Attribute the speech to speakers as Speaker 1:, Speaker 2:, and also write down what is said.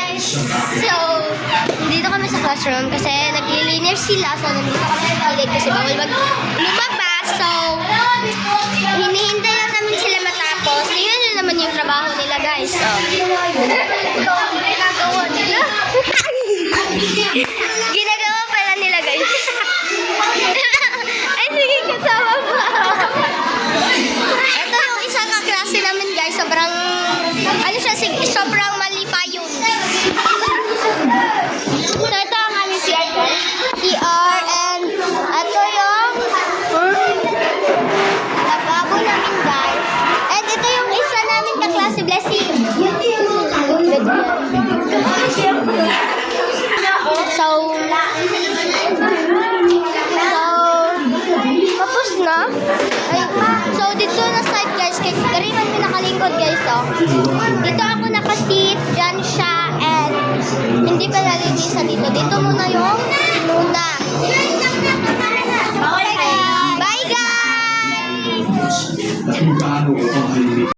Speaker 1: guys! So, dito kami sa classroom kasi naglilinis sila. So, nandito kami sa gilid kasi bawal lumabas. So, hinihintay lang namin sila matapos. Tingnan nyo naman yung trabaho nila, guys. So, ginagawa pala nila, guys. Ay, sige, kasama pa. Ito yung isang kaklase namin, guys. Sobrang, sobrang mali pa yun. So, ito ang aming CR, guys. CR, and ito yung lababo namin, guys. And ito yung isa namin kaklase, Blessing. So, tapos na. So, dito na side, guys. Kaya rin ang pinakalingkod, guys, oh. Dito ako nakasit, dyan siya, and hindi pa nalinisan dito. Dito muna yung muna. Bye, guys!